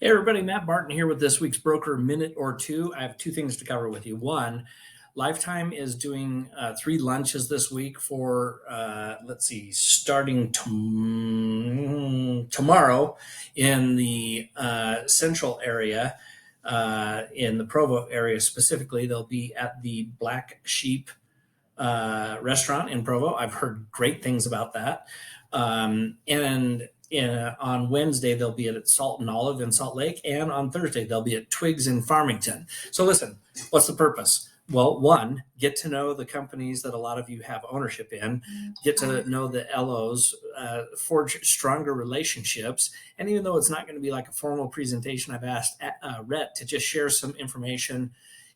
Hey everybody, Matt Barton here with this week's Broker Minute or Two. I have two things to cover with you. One, Lifetime is doing three lunches this week for, starting tomorrow in the central area, in the Provo area specifically. They'll be at the Black Sheep restaurant in Provo. I've heard great things about that. On Wednesday, they'll be at Salt and Olive in Salt Lake. And on Thursday, they'll be at Twigs in Farmington. So listen, what's the purpose? Well, one, get to know the companies that a lot of you have ownership in, get to know the LOs, forge stronger relationships. And even though it's not going to be like a formal presentation, I've asked Rhett to just share some information,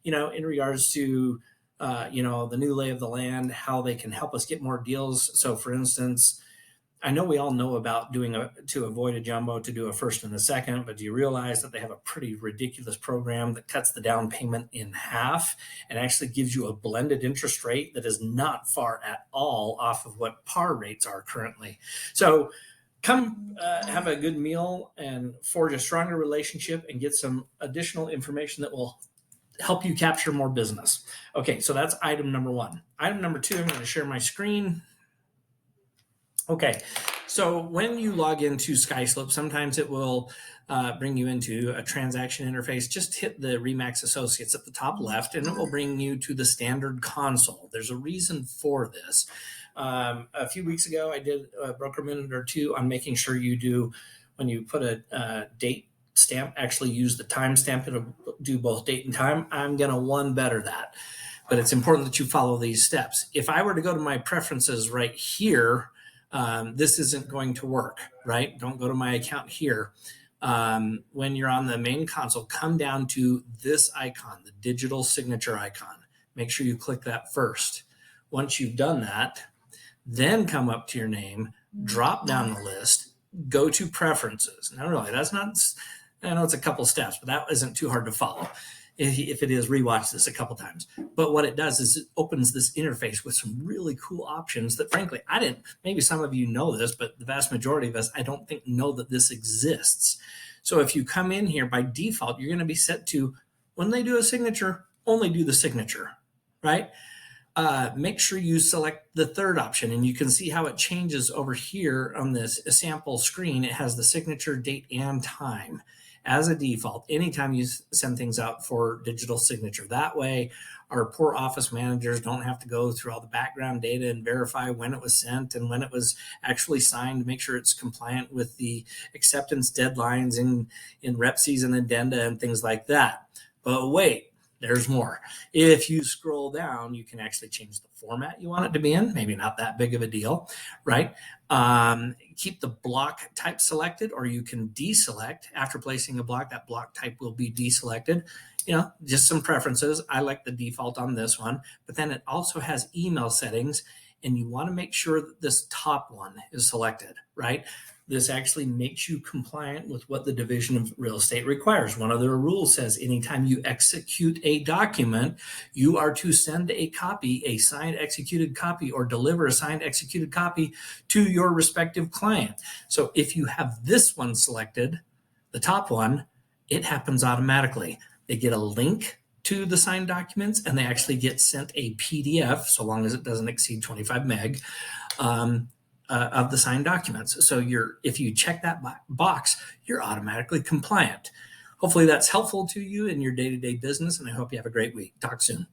in regards to the new lay of the land, how they can help us get more deals. So for instance, I know we all know about to avoid a jumbo to do a first and a second, but do you realize that they have a pretty ridiculous program that cuts the down payment in half and actually gives you a blended interest rate that is not far at all off of what par rates are currently? So come have a good meal and forge a stronger relationship and get some additional information that will help you capture more business. Okay, so that's item number one. Item number two, I'm going to share my screen. Okay, so when you log into Skyslope, sometimes it will bring you into a transaction interface. Just hit the Remax Associates at the top left, and it will bring you to the standard console. There's a reason for this. A few weeks ago, I did a broker minute or two on making sure you do, when you put a date stamp, actually use the time stamp. It'll do both date and time. I'm going to one better that. But it's important that you follow these steps. If I were to go to my preferences right here, this isn't going to work, right? Don't go to my account here. When you're on the main console, come down to this icon, the digital signature icon. Make sure you click that first. Once you've done that, then come up to your name, drop down the list, go to preferences. Now, really, that's not, I know it's a couple steps, but that isn't too hard to follow. If it is, rewatch this a couple times. But what it does is it opens this interface with some really cool options that, frankly, I didn't. Maybe some of you know this, but the vast majority of us, I don't think, know that this exists. So if you come in here, by default, you're going to be set to, when they do a signature, only do the signature, right? Make sure you select the third option, and you can see how it changes over here on this sample screen. It has the signature, date, and time as a default anytime you send things out for digital signature. That way, our poor office managers don't have to go through all the background data and verify when it was sent and when it was actually signed to make sure it's compliant with the acceptance deadlines in rep season addenda and things like that. But wait, there's more. If you scroll down, you can actually change the format you want it to be in. Maybe not that big of a deal, right? Keep the block type selected, or you can deselect. After placing a block, that block type will be deselected. Just some preferences. I like the default on this one, but then it also has email settings, and you want to make sure that this top one is selected, right? This actually makes you compliant with what the Division of Real Estate requires. One of their rules says anytime you execute a document, you are to send a copy, a signed executed copy, or deliver a signed executed copy to your respective client. So if you have this one selected, the top one, it happens automatically. They get a link to the signed documents, and they actually get sent a PDF, so long as it doesn't exceed 25 meg, of the signed documents. So if you check that box, you're automatically compliant. Hopefully that's helpful to you in your day-to-day business, and I hope you have a great week. Talk soon.